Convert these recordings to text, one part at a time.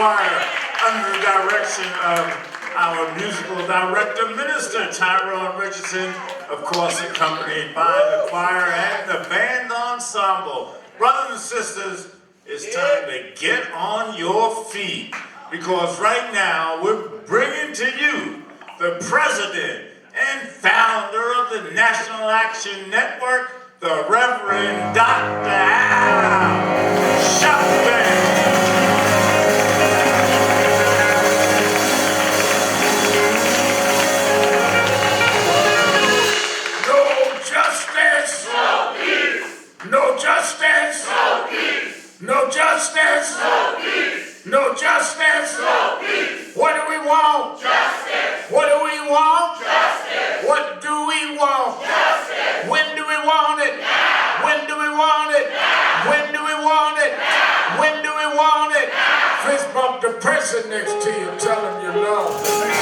choir under the direction of our musical director, Minister Tyrone Richardson, of course accompanied by the choir and the band ensemble. Brothers and sisters, it's time to get on your feet, because right now we're bringing to you the president and founder of the National Action Network, the Reverend Dr. Al Sharpton. No justice, no peace. No justice, no peace. No justice, no peace. What do we want? Justice. What do we want? Justice. What do we want? Justice. When do we want it? Now. When do we want it? Now. When do we want it? Now. When do we want it? Now. Fist bump the person next to you, tell him you love him.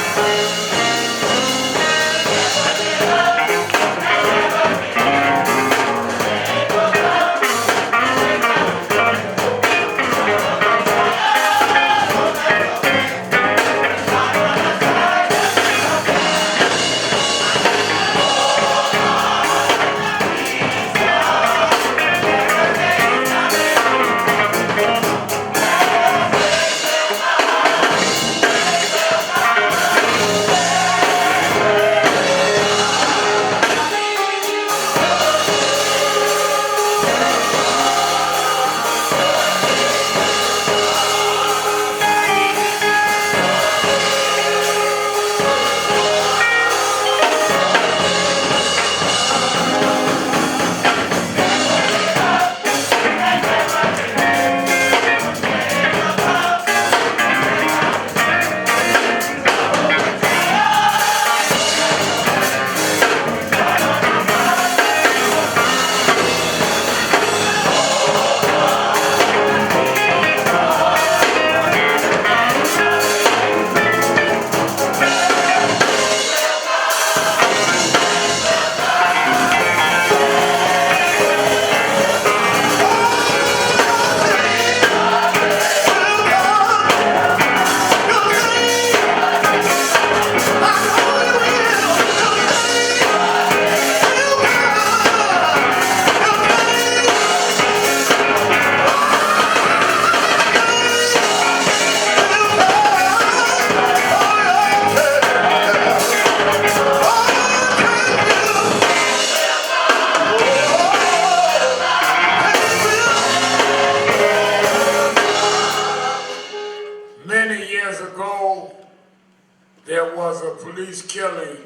There was a police killing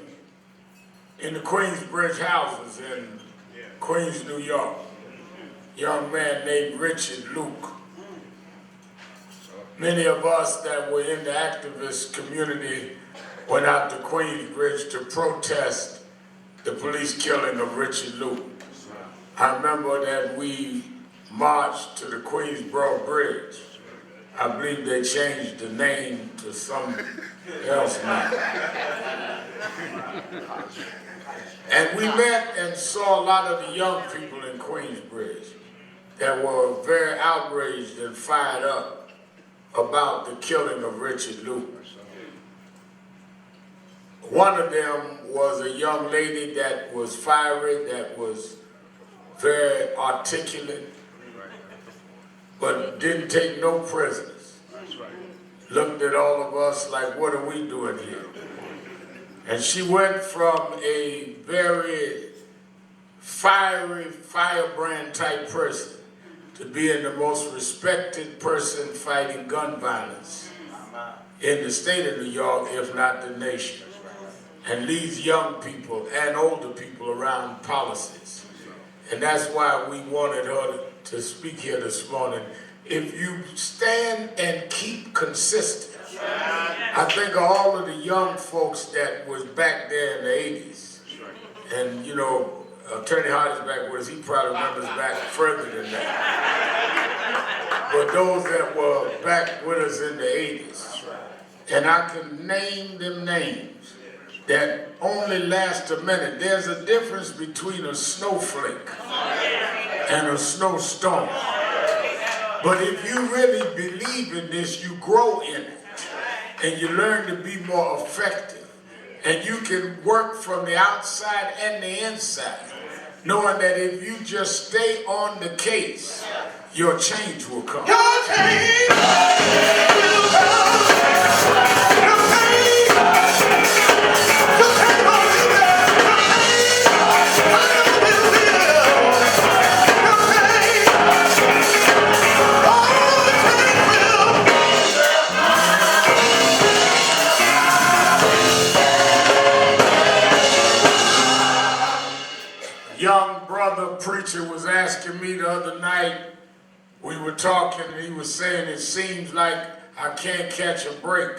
in the Queensbridge houses in Queens, New York. Young man named Richard Luke. Many of us that were in the activist community went out to Queensbridge to protest the police killing of Richard Luke. I remember that we marched to the Queensboro Bridge. I believe they changed the name to something else now. And we met and saw a lot of the young people in Queensbridge that were very outraged and fired up about the killing of Richard Luke. One of them was a young lady that was fiery, that was very articulate, but didn't take no prisoners. Looked at all of us like, what are we doing here? And she went from a very fiery, firebrand type person to being the most respected person fighting gun violence in the state of New York, if not the nation. And leads young people and older people around policies. And that's why we wanted her to speak here this morning. If you stand and keep consistent, I think of all of the young folks that was back there in the 80s. And you know, Attorney Hardy's back with us, he probably remembers back further than that. But those that were back with us in the 80s, and I can name them names that only last a minute. There's a difference between a snowflake and a snowstorm. But if you really believe in this, you grow in it. And you learn to be more effective. And you can work from the outside and the inside, knowing that if you just stay on the case, your change will come. Your change will come. Your change. Your change will be there. Your change will be there. Your change. Oh, the change will. Young brother preacher was asking me the other night, we were talking and he was saying it seems like I can't catch a break.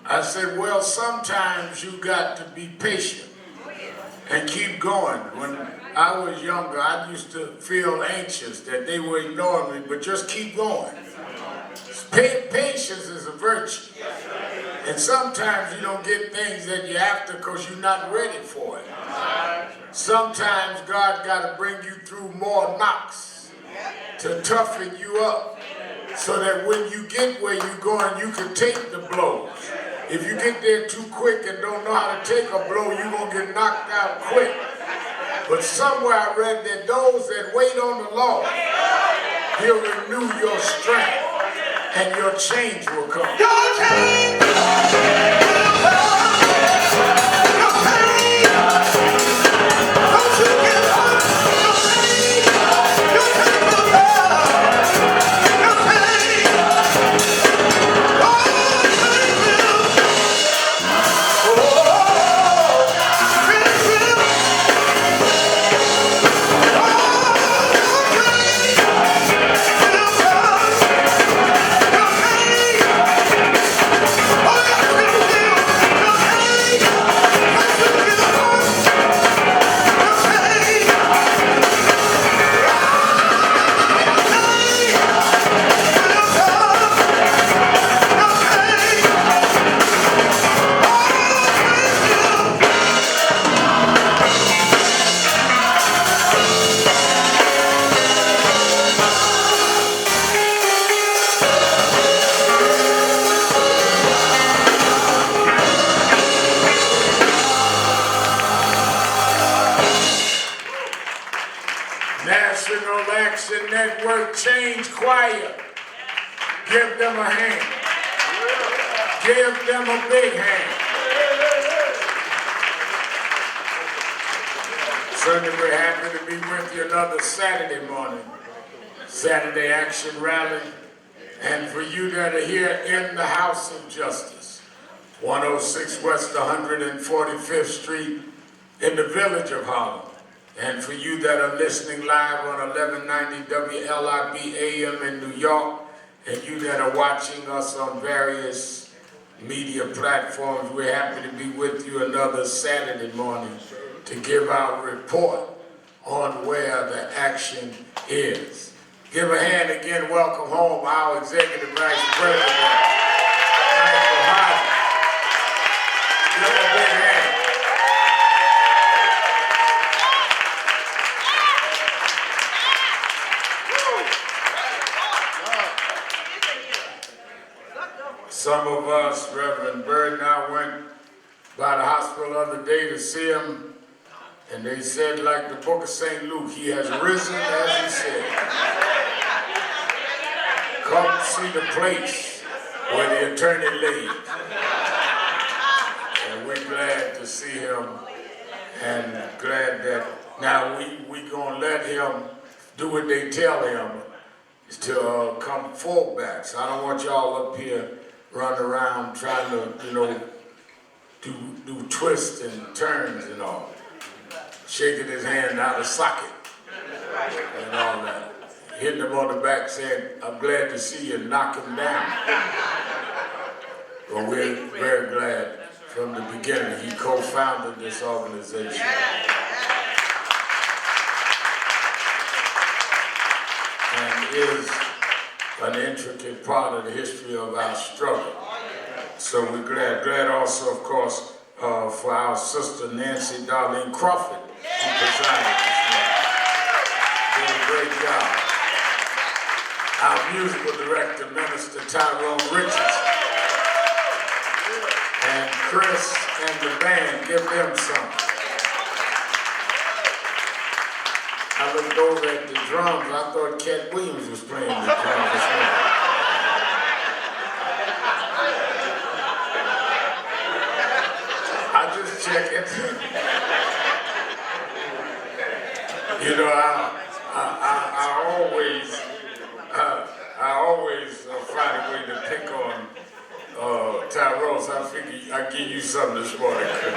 I said, well, sometimes you got to be patient and keep going. When I was younger, I used to feel anxious that they were ignoring me, but just keep going. Patience is a virtue. And sometimes you don't get things that you're after because you're not ready for it. Sometimes God got to bring you through more knocks to toughen you up so that when you get where you're going, you can take the blows. If you get there too quick and don't know how to take a blow, you're going to get knocked out quick. But somewhere I read that those that wait on the Lord, He'll renew your strength and your change will come. Your change will come. Your change. Don't you give up. Your change. Your change will come. Your change. Oh, your change will. Oh, change will. Oh, your change will come. Your change. Oh, your change will. Your change. Don't you give up. Your change. National Action Network Change Choir. Give them a hand. Give them a big hand. Certainly we're happy to be with you another Saturday morning. Saturday Action Rally. And for you that are here in the House of Justice, 106 West 145th Street in the village of Harlem. And for you that are listening live on 1190 WLIB AM in New York, and you that are watching us on various media platforms, we're happy to be with you another Saturday morning to give our report on where the action is. Give a hand again, welcome home our Executive Vice President, Michael Hodges. Give him a big hand. Some of us, Reverend Bird and I went by the hospital the other day to see him, and they said, like the book of St. Luke, he has risen as he said. Come see the place where the attorney laid. And we're glad to see him, and glad that now we gonna let him do what they tell him to come forward back. So I don't want y'all up here run around trying to, do twists and turns and all. Shaking his hand out of socket and all that. Hitting him on the back saying, I'm glad to see you, knock him down. But we're very glad from the beginning he co-founded this organization. And is an intricate part of the history of our struggle. So we're glad also, of course, for our sister Nancy Darlene Crawford, who presided this morning. Did a great job. our musical director, Minister Tyrone Richardson. And Chris and the band, give them some. I looked over at the drums, I thought Cat Williams was playing the drums this morning. I just check it. You know, I always find a way to pick on Tyrone, so I figure I'll give you something this morning, because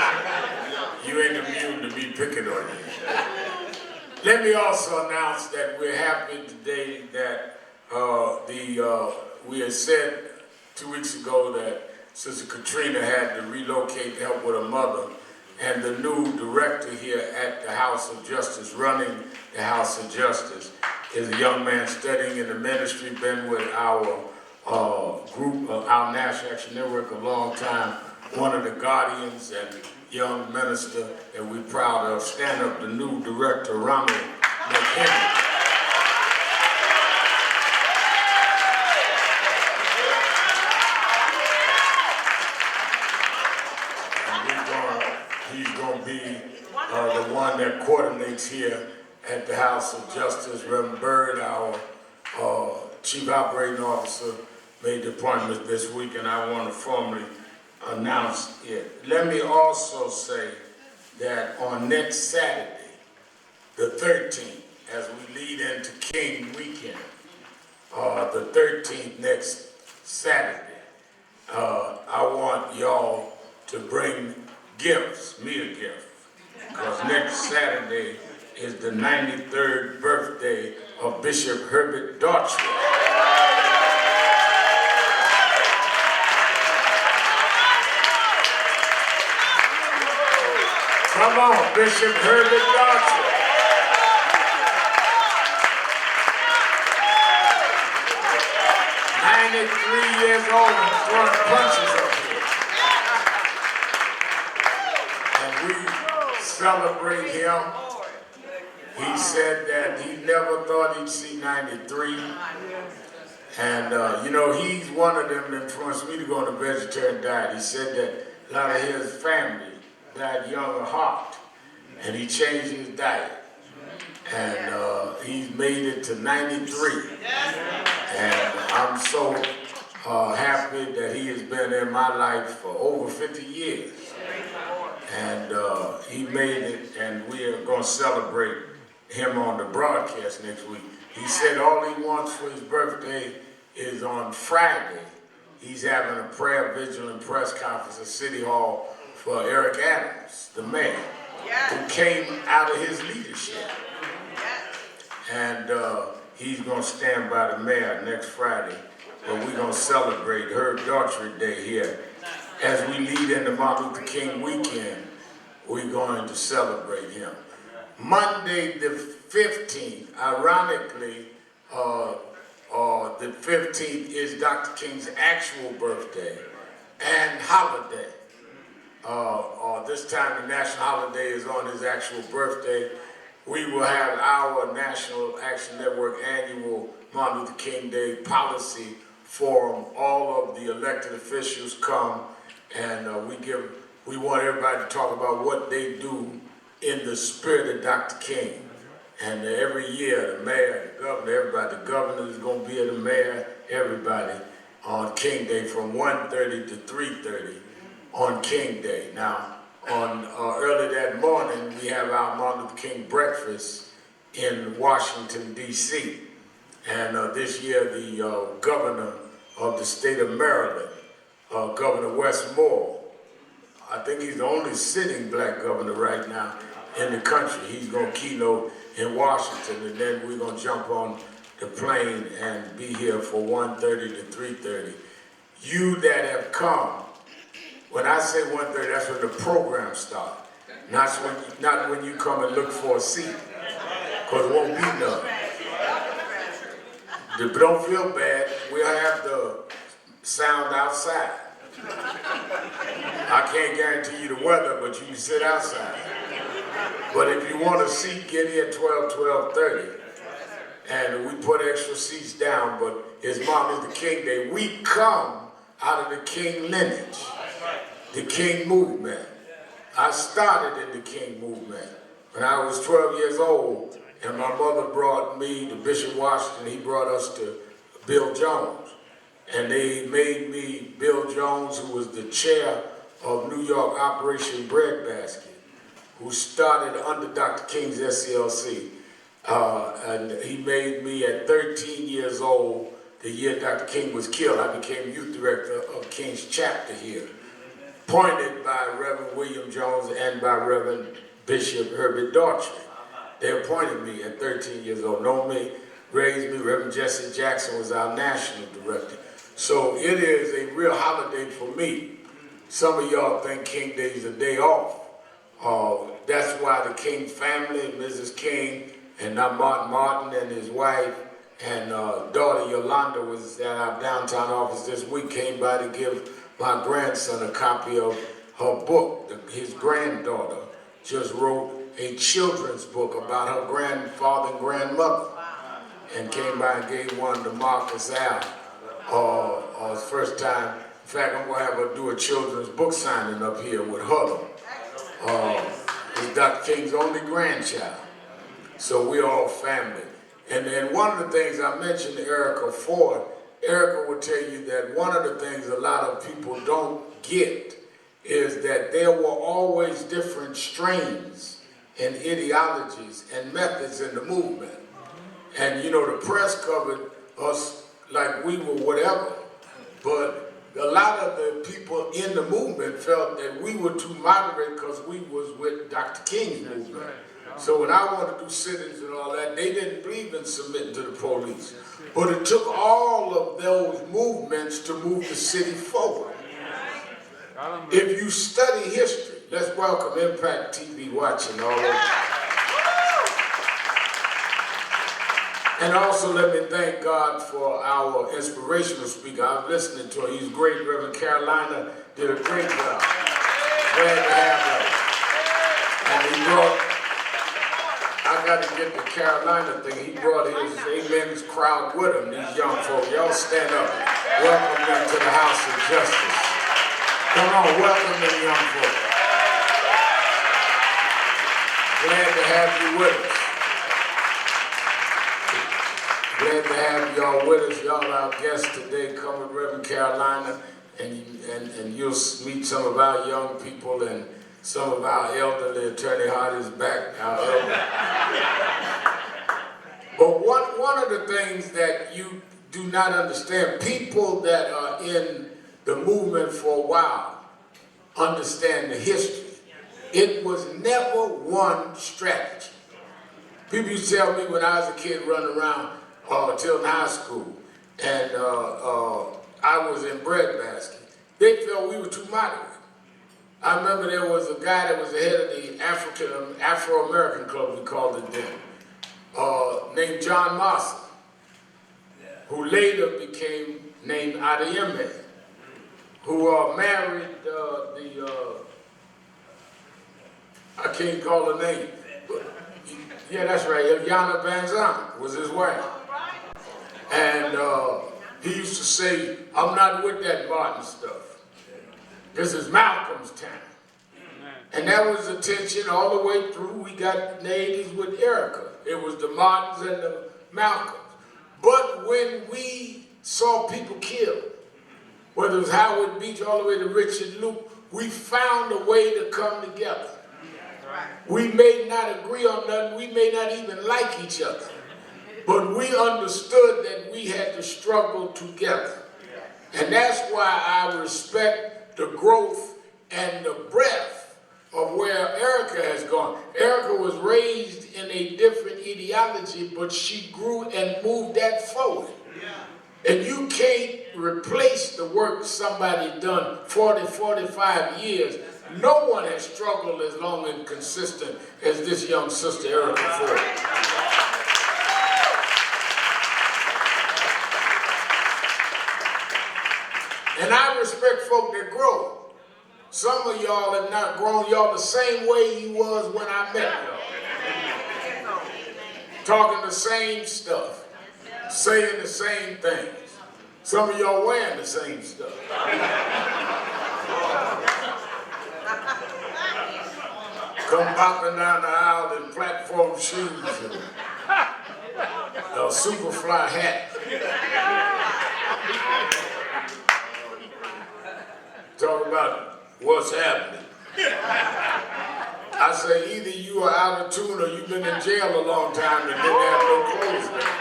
you ain't immune to me picking on you. Let me also announce that we're happy today that we had said 2 weeks ago that Sister Katrina had to relocate to help with her mother, and the new director here at the House of Justice, running the House of Justice, is a young man studying in the ministry, been with our group, our National Action Network, a long time, one of the guardians and young minister that we're proud of. Stand up, the new director, Ronald McHenry. He's going to be the one that coordinates here at the House of Justice. Reverend Byrd, our Chief Operating Officer, made the appointment this week, and I want to formally announce it. Let me also say that on next Saturday, the 13th, as we lead into King Weekend, the 13th, next Saturday, I want y'all to bring gifts, me a gift, because next Saturday is the 93rd birthday of Bishop Herbert Daughtry. Come on, Bishop Herbert Daughtry. "93 years old and throwing punches up here." And we celebrate him. He said that he never thought he'd see 93. And you know, he's one of them that influenced me to go on a vegetarian diet. He said that a lot of his family died young of heart, and he changed his diet. And he's made it to 93. And I'm so happy that he has been in my life for over 50 years. And he made it, and we are going to celebrate him on the broadcast next week. He said all he wants for his birthday is on Friday. He's having a prayer vigil and press conference at City Hall for Eric Adams, the mayor, who came out of his leadership. And he's going to stand by the mayor next Friday, but we're going to celebrate Herb Daughtry Day here. As we lead into Martin Luther King weekend, we're going to celebrate him. Monday the 15th, ironically, the 15th is Dr. King's actual birthday and holiday. This time the national holiday is on his actual birthday. We will have our National Action Network annual Martin Luther King Day policy forum. All of the elected officials come, and we want everybody to talk about what they do in the spirit of Dr. King. And every year, the mayor, the governor, everybody, the governor is going to be at the mayor, everybody, on King Day from 1:30 to 3:30 on King Day. Now, on early that morning, we have our Martin Luther King breakfast in Washington, D.C. And this year, the governor of the state of Maryland, Governor Wes Moore, I think he's the only sitting black governor right now in the country. He's going to keynote in Washington, and then we're going to jump on the plane and be here for 1:30 to 3:30. You that have come, when I say 1:30, that's when the program starts. Not when you come and look for a seat, because it won't be none. But don't feel bad, we'll have the sound outside. I can't guarantee you the weather, but you can sit outside. But if you want a seat, get here at 12:30. and we put extra seats down, but it's Martin Luther King Day. We come out of the King lineage, the King movement. I started in the King movement when I was 12 years old, and my mother brought me to Bishop Washington. He brought us to Bill Jones, and they made me Bill Jones, who was the chair of New York Operation Breadbasket, who started under Dr. King's SCLC. And he made me at 13 years old, the year Dr. King was killed. I became youth director of King's chapter here, appointed by Reverend William Jones and by Reverend Bishop Herbert Daughtry. They appointed me at 13 years old, know me, raised me. Reverend Jesse Jackson was our national director. So it is a real holiday for me. Some of y'all think King Day is a day off. That's why the King family, Mrs. King, and now Martin and his wife and daughter Yolanda was at our downtown office this week, came by to give my grandson a copy of her book. His granddaughter just wrote a children's book about her grandfather and grandmother, and came by and gave one to Marcus Al. His first time. In fact, I'm going to have her do a children's book signing up here with Huddle. He's Dr. King's only grandchild. So we're all family. And then one of the things I mentioned to Erica Ford, Erica will tell you that one of the things a lot of people don't get is that there were always different strains and ideologies and methods in the movement. And you know, the press covered us like we were whatever, but a lot of the people in the movement felt that we were too moderate because we was with Dr. King's movement. So when I wanted to do sit-ins and all that, they didn't believe in submitting to the police. But it took all of those movements to move the city forward. If you study history, let's welcome Impact TV watching all over. And also let me thank God for our inspirational speaker. I was listening to her. He's great. Reverend Carolina did a great job. Glad to have her. And he brought, I got to get the Carolina thing. He brought his Amen's crowd with him, these young folk. Y'all stand up. Welcome them to the House of Justice. Come on, welcome them young folk. Glad to have you with us. Glad to have y'all with us. Y'all our guests today. Come with Reverend Carolina, and you'll meet some of our young people and some of our elderly. Attorney Hart is back, our elder. But one of the things that you do not understand, people that are in the movement for a while understand the history. It was never one strategy. People used to tell me when I was a kid running around till high school, and I was in breadbasket. They felt we were too moderate. I remember there was a guy that was the head of the Afro-American Club, we called it then, named John Marson, who later became named Adeyemi, who married I can't call her name, but yeah, that's right, Yana Van Zandt was his wife. And he used to say, I'm not with that Martin stuff. This is Malcolm's time. And that was the tension all the way through. We got in the 80s with Erica. It was the Martins and the Malcolms. But when we saw people killed, whether it was Howard Beach all the way to Richard Luke, we found a way to come together. We may not agree on nothing. We may not even like each other. But we understood that we had to struggle together. And that's why I respect the growth and the breadth of where Erica has gone. Erica was raised in a different ideology, but she grew and moved that forward. And you can't replace the work somebody done 40, 45 years. No one has struggled as long and consistent as this young sister, Erica Ford. And I respect folk that grow. Some of y'all have not grown. Y'all the same way you was when I met y'all. talking the same stuff, saying the same things. Some of y'all wearing the same stuff. Come popping down the aisle in platform shoes and a Superfly hat. Talk about what's happening. I say either you are out of tune or you've been in jail a long time and didn't have no clothes there.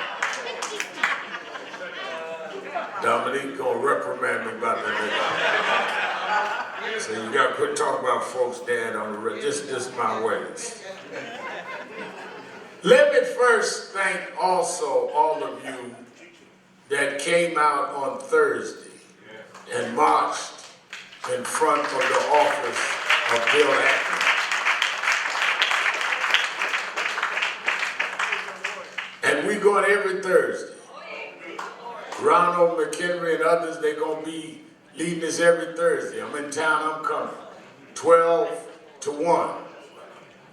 Dominique gonna reprimand me about that. So you gotta quit talking about folks dead on the road. Just my ways. Let me first thank also all of you that came out on Thursday and marched in front of the office of Bill Ackman. And we going every Thursday. Ronald McHenry and others, they're going to be leading us every Thursday. I'm in town, I'm coming. 12 to 1,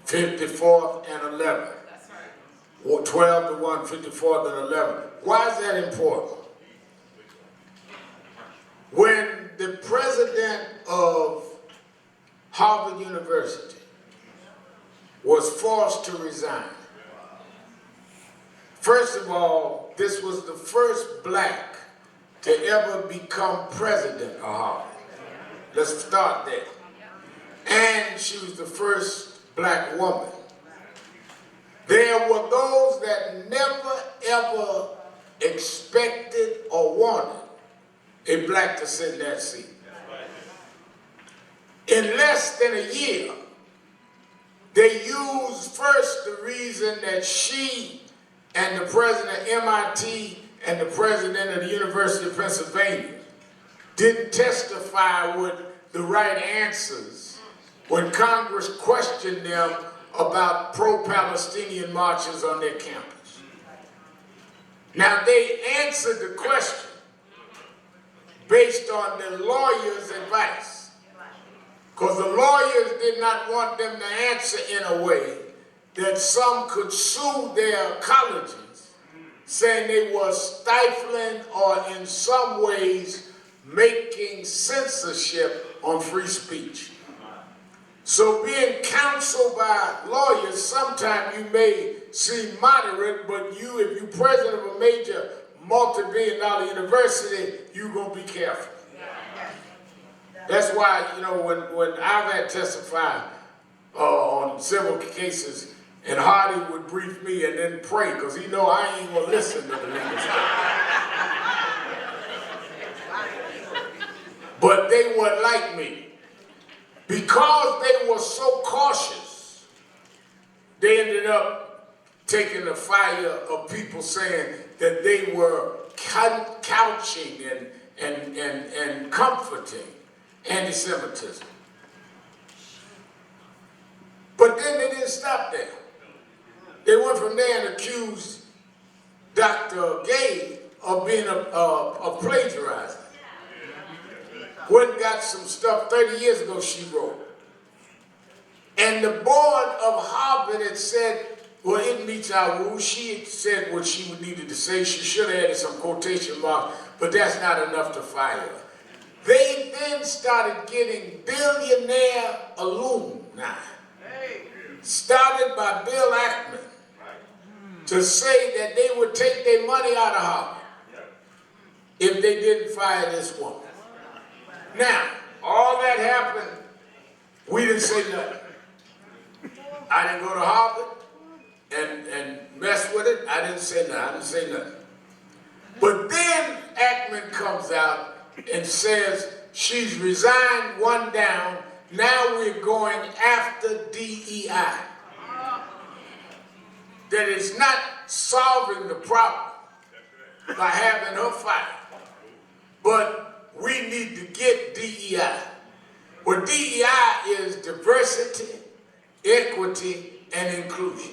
54th and 11th. Or 12 to 1, 54th and 11th. Why is that important? When the president of Harvard University was forced to resign, first of all, this was the first black to ever become president of Harvard. Let's start there. And she was the first black woman. There were those that never ever expected or wanted a black to sit in that seat. In less than a year, they used first the reason that she and the president of MIT and the president of the University of Pennsylvania didn't testify with the right answers when Congress questioned them about pro-Palestinian marches on their campus. Now they answered the question based on the lawyer's advice, because the lawyers did not want them to answer in a way that some could sue their colleges, saying they were stifling or in some ways making censorship on free speech. So being counseled by lawyers, sometimes you may seem moderate, but if you're president of a major multi-billion-dollar university, you're going to be careful. That's why, when I've had testified on several cases, and Hardy would brief me and then pray, because he know I ain't going to listen to the legal stuff. But they weren't like me. Because they were so cautious, they ended up taking the fire of people saying that they were couching and comforting anti-Semitism. But then they didn't stop there. They went from there and accused Dr. Gay of being a plagiarizer. Went and got some stuff 30 years ago she wrote. And the board of Harvard had said, well, it meets our rules. She had said what she needed to say. She should have added some quotation marks, but that's not enough to fire her. They then started getting billionaire alumni, started by Bill Ackman, to say that they would take their money out of Harvard if they didn't fire this woman. Now, all that happened, we didn't say nothing. I didn't go to Harvard and mess with it. I didn't say nothing. But then Ackman comes out and says, she's resigned, one down, now we're going after DEI. That is not solving the problem by having her fired. But we need to get DEI. Well, DEI is diversity, equity, and inclusion.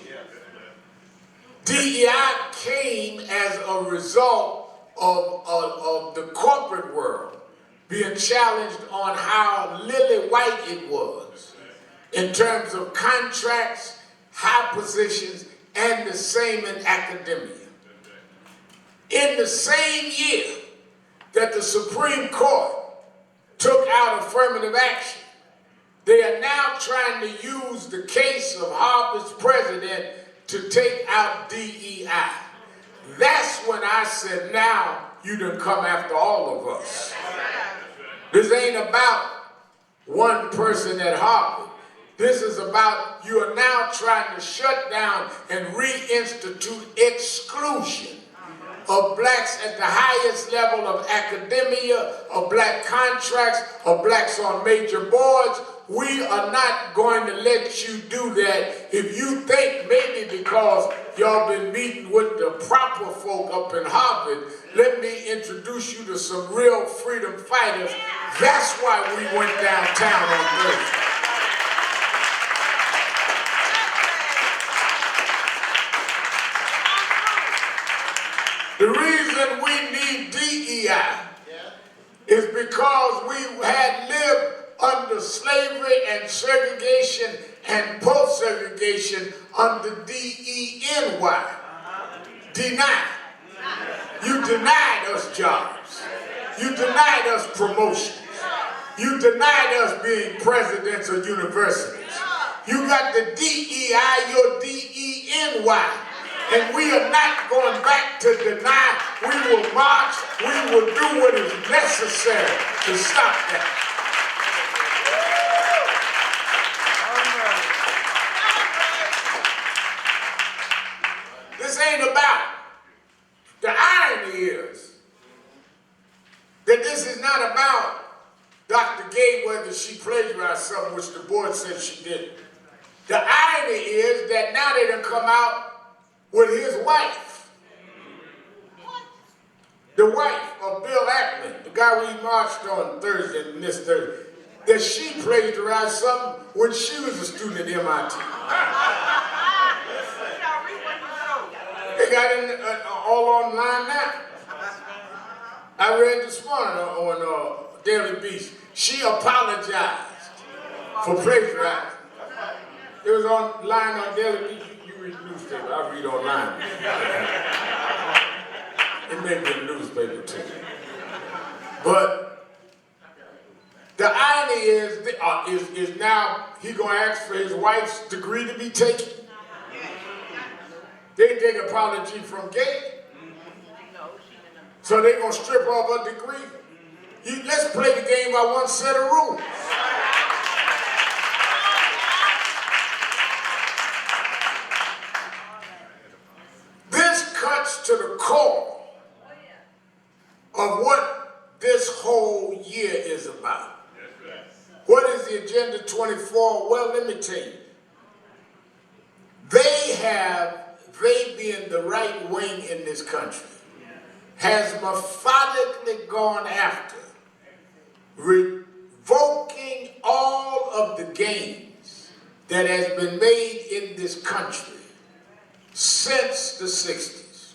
DEI came as a result of the corporate world being challenged on how lily white it was in terms of contracts, high positions, and the same in academia. In the same year that the Supreme Court took out affirmative action, they are now trying to use the case of Harvard's president to take out DEI. That's when I said, now you done come after all of us. This ain't about one person at Harvard. This is about you are now trying to shut down and reinstitute exclusion of blacks at the highest level of academia, of black contracts, of blacks on major boards. We are not going to let you do that. If you think maybe because y'all been meeting with the proper folk up in Harvard, let me introduce you to some real freedom fighters. That's why we went downtown on Thursday. The reason we need DEI is because we had lived under slavery and segregation and post-segregation under D-E-N-Y. Deny. You denied us jobs. You denied us promotions. You denied us being presidents of universities. You got the DEI, your D-E-N-Y. And we are not going back to deny. We will march. We will do what is necessary to stop that. This ain't about. The irony is that this is not about Dr. Gay, whether she plagiarized something, which the board said she did. The irony is that now they done come out with his wife. The wife of Bill Ackman, the guy we marched on Thursday, this Thursday, that she plagiarized something when she was a student at MIT. They got it all online now. I read this morning on Daily Beast. She apologized for plagiarizing. It was online on Daily Beast. You read the newspaper. I read online. It may be a newspaper too. But the irony is now he gonna ask for his wife's degree to be taken. They take apology from Gay. So they're going to strip off her degree. Let's play the game by one set of rules. This cuts to the core of what this whole year is about. What is the Agenda 24? Well, let me tell you. They being the right wing in this country, has methodically gone after revoking all of the gains that has been made in this country since the 60s.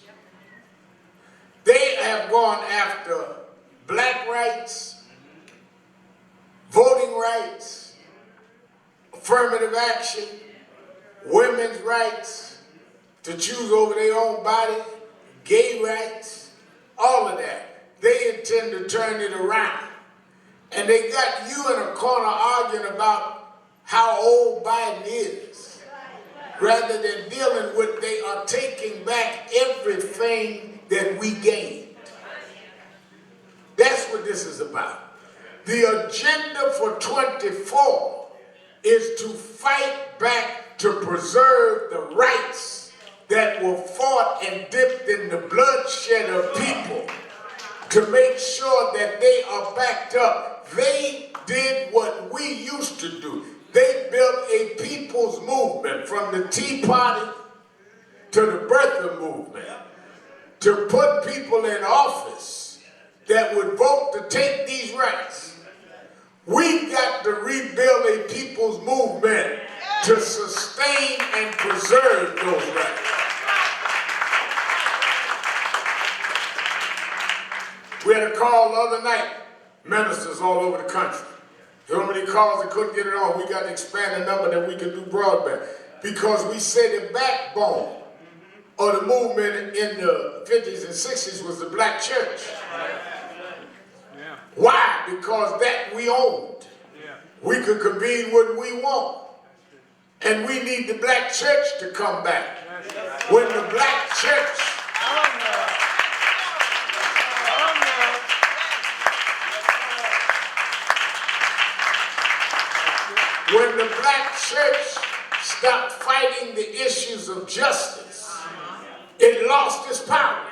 They have gone after black rights, voting rights, affirmative action, women's rights, to choose over their own body, gay rights, all of that. They intend to turn it around. And they got you in a corner arguing about how old Biden is, rather than dealing with they are taking back everything that we gained. That's what this is about. The agenda for 24 is to fight back to preserve the rights that were fought and dipped in the bloodshed of people, to make sure that they are backed up. They did what we used to do. They built a people's movement from the Tea Party to the birther movement to put people in office that would vote to take these rights. We've got to rebuild a people's movement to sustain and preserve those rights. We had a call the other night, ministers all over the country. So many calls they couldn't get it on. We got to expand the number that we can do broadband. Because we say the backbone or the movement in the 50s and 60s was the black church. Why? Because that we owned. We could convene when we want. And we need the black church to come back. When the black church stopped fighting the issues of justice, it lost its power.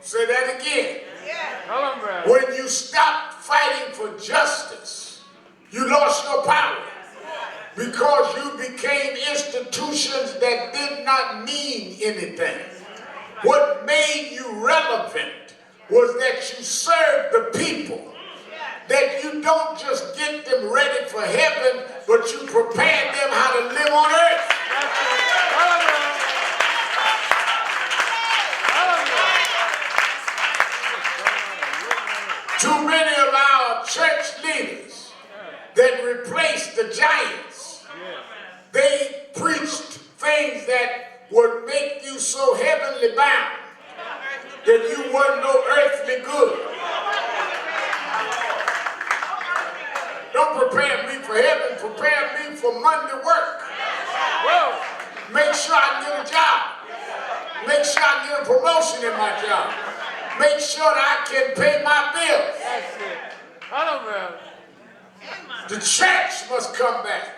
Say that again. When you stopped fighting for justice, you lost your power because you became institutions that did not mean anything. What made you relevant was that you served the people, that you don't just get them ready for heaven, but you prepare them how to live on earth. Too many of our church leaders that replaced the giants, they preached things that would make you so heavenly bound that you weren't no earthly good. Don't prepare me for heaven, prepare me for Monday work. Make sure I get a job. Make sure I get a promotion in my job. Make sure that I can pay my bills. The church must come back.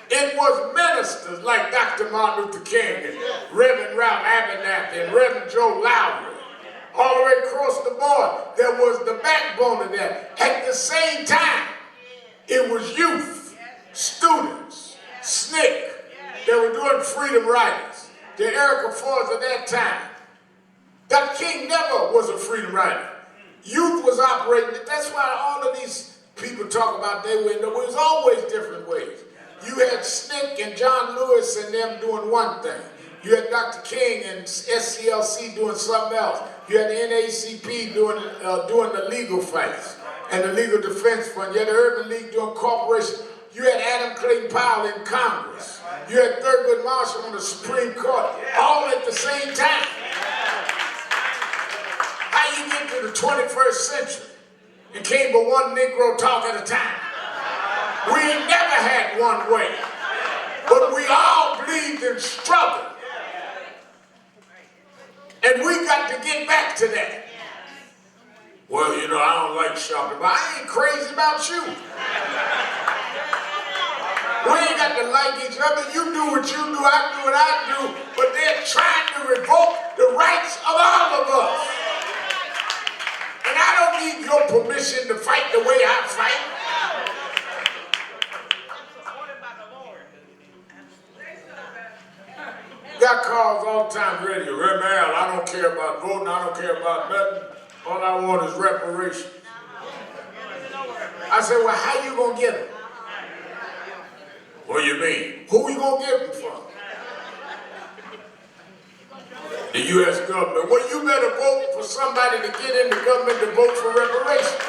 It was ministers like Dr. Martin Luther King and Reverend Ralph Abernathy and Reverend Joe Lowry. All the way across the board, there was the backbone of that. At the same time, it was youth, students, SNCC, that were doing freedom riders. The Erica Fords of that time. Dr. King never was a freedom rider. Youth was operating. That's why all of these people talk about they win. There was always different ways. You had SNCC and John Lewis and them doing one thing. You had Dr. King and SCLC doing something else. You had the NAACP doing the legal fights and the legal defense fund. You had the Urban League doing corporations. You had Adam Clayton Powell in Congress. You had Thurgood Marshall on the Supreme Court, all at the same time. How you get to the 21st century and came but one Negro talk at a time? We ain't never had one way, but we all believed in struggle. And we got to get back to that. Well, you know, I don't like shopping, but I ain't crazy about you. We ain't got to like each other. You do what you do, I do what I do, but they're trying to revoke the rights of all of us. And I don't need your permission to fight the way I fight. Got calls all the time, radio. Reverend Al, I don't care about voting, I don't care about nothing. All I want is reparations. I said, well, how you gonna get them? What do you mean? Who you gonna get them from? The U.S. government. Well, you better vote for somebody to get in the government to vote for reparations.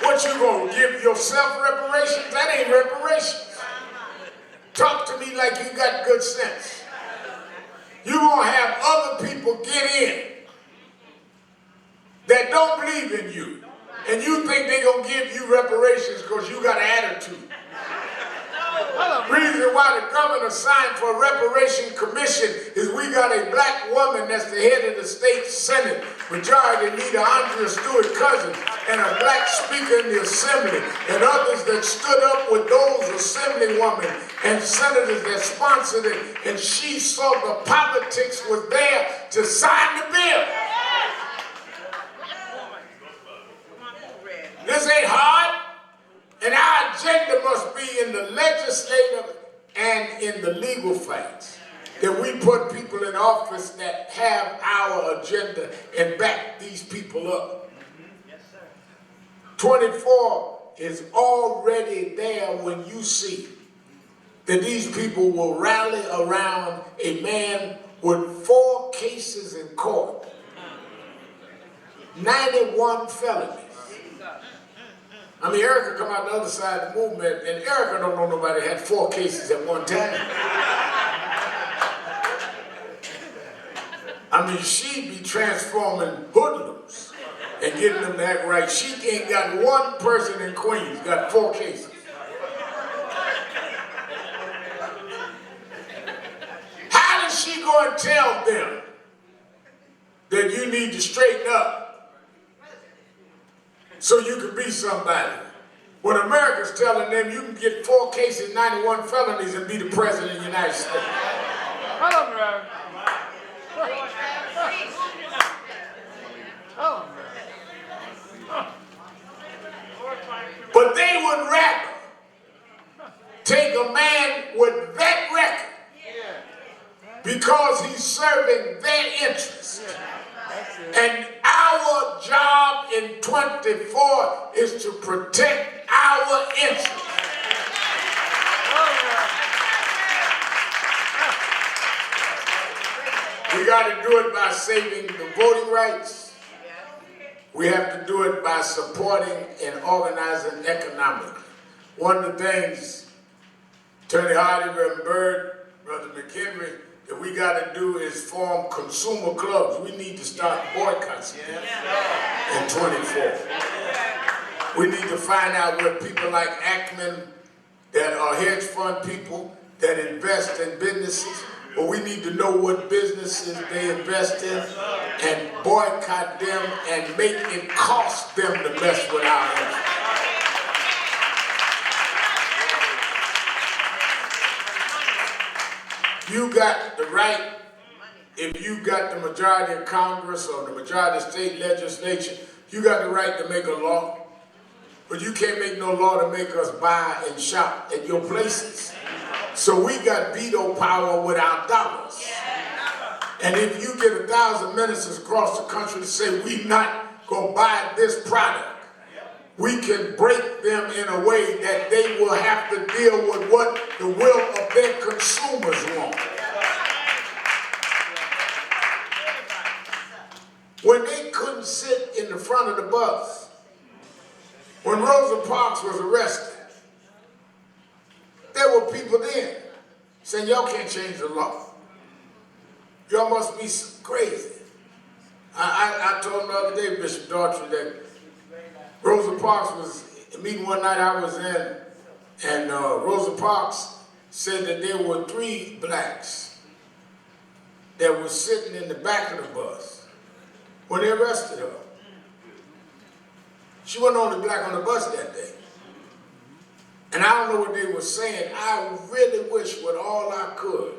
What you gonna give yourself reparations? That ain't reparations. Talk to me like you got good sense. You're going to have other people get in that don't believe in you. And you think they're going to give you reparations because you got an attitude. The reason why the governor signed for a reparation commission is we got a black woman that's the head of the state senate, majority leader Andrea Stewart Cousins, and a black speaker in the assembly, and others that stood up with those assemblywomen and senators that sponsored it, and she saw the politics was there to sign the bill. This ain't hard. And our agenda must be in the legislative and in the legal fights. That we put people in office that have our agenda and back these people up. 24 is already there when you see that these people will rally around a man with 4 cases in court, 91 felonies. I mean, Erica come out the other side of the movement, and Erica don't know nobody had 4 cases at one time. I mean, she be transforming hoodlums and getting them to act right. She ain't got one person in Queens, got 4 cases. How does she go and tell them that you need to straighten up so you can be somebody, when America's telling them you can get 4 cases, 91 felonies, and be the president of the United States? Hello, man. But they would rather take a man with that record because he's serving their interest. And our job in 24 is to protect our interests. We got to do it by saving the voting rights. We have to do it by supporting and organizing economically. One of the things, Attorney Hardy, Reverend Byrd, Brother McHenry, that we got to do is form consumer clubs. We need to start boycotts in 24. We need to find out what people like Ackman, that are hedge fund people, that invest in businesses, but we need to know what businesses they invest in and boycott them and make it cost them to mess with our interests. You got the right, if you got the majority of Congress or the majority of state legislature, you got the right to make a law, but you can't make no law to make us buy and shop at your places. So we got veto power with our dollars. And if you get 1,000 ministers across the country to say we not gonna buy this product, we can break them in a way that they will have to deal with what the will of their consumers want. When they couldn't sit in the front of the bus, when Rosa Parks was arrested, there were people then saying, y'all can't change the law. Y'all must be crazy. I told him the other day, Bishop Daughtry, that Rosa Parks was a meeting one night I was in, and Rosa Parks said that there were 3 blacks that were sitting in the back of the bus when they arrested her. She wasn't the only black on the bus that day. And I don't know what they were saying. I really wish with all I could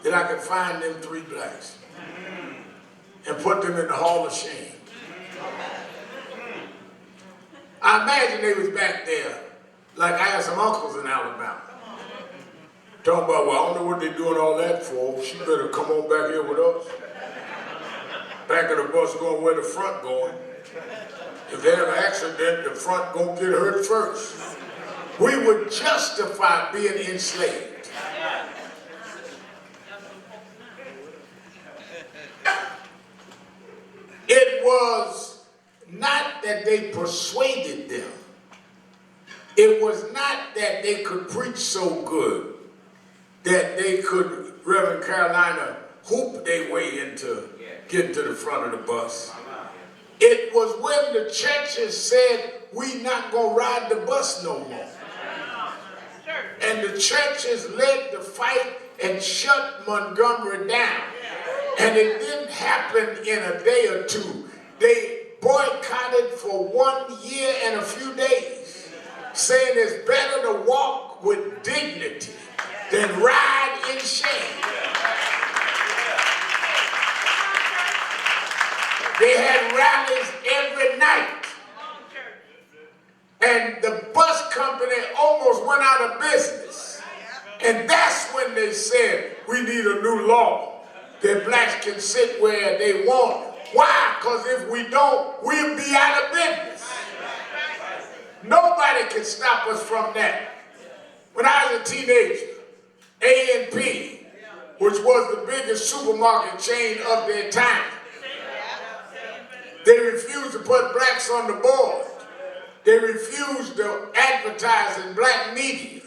that I could find them 3 blacks and put them in the Hall of Shame. I imagine they was back there like I had some uncles in Alabama. Talking about, well, I don't know what they're doing all that for. She better come on back here with us. Back of the bus going where the front going. If they have an accident, the front gonna get hurt first. We would justify being enslaved. It was not that they persuaded them. It was not that they could preach so good that they could, Reverend Carolina, hoop their way into getting to the front of the bus. It was when the churches said, we not gonna ride the bus no more. And the churches led the fight and shut Montgomery down. And it didn't happen in a day or two. They boycotted for 1 year and a few days, saying it's better to walk with dignity than ride in shame. They had rallies every night. And the bus company almost went out of business. And that's when they said, we need a new law that blacks can sit where they want. Why? Because if we don't, we'll be out of business. Nobody can stop us from that. When I was a teenager, A&P, which was the biggest supermarket chain of their time, they refused to put blacks on the board. They refused to advertise in black media.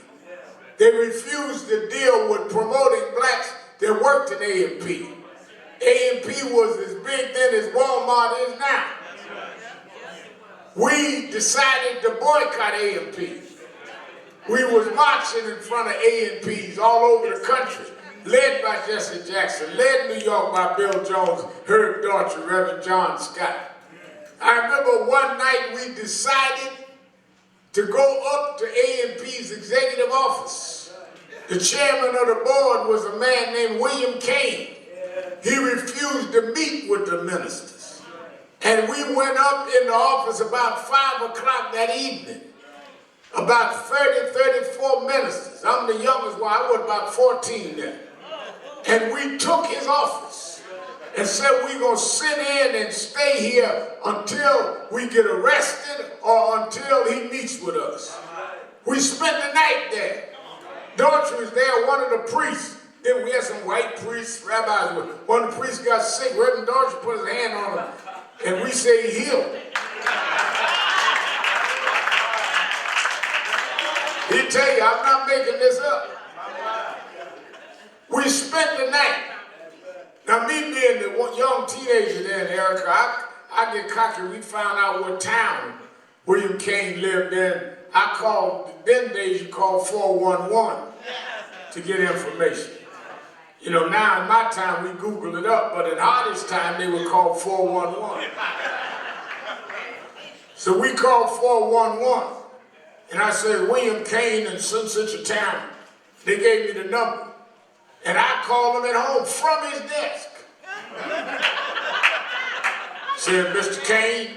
They refused to deal with promoting blacks that worked in A&P. A&P was as big then as Walmart is now. We decided to boycott A&P. We was marching in front of A&Ps all over the country, led by Jesse Jackson, led New York by Bill Jones, Herb Daughtry, Reverend John Scott. I remember one night we decided to go up to A&P's executive office. The chairman of the board was a man named William Kane. He refused to meet with the ministers. And we went up in the office about 5 o'clock that evening. About 30, 34 ministers. I'm the youngest one. I was about 14 then. And we took his office and said we're going to sit in and stay here until we get arrested or until he meets with us. We spent the night there. Daughtry was there, one of the priests. Then we had some white priests, rabbis. One of the priests got sick. Reverend Daughtry put his hand on him, and we say he healed him. He tell you, I'm not making this up. We spent the night. Now, me being the young teenager then, Erica, I get cocky. We found out what town William Kane lived in. I called, them days you called 411 to get information. You know, now in my time we Google it up, but in Hardy's time they would call 411. So we called 411. And I said, William Kane in such a town. They gave me the number. And I called him at home from his desk. Said, Mr. Kane?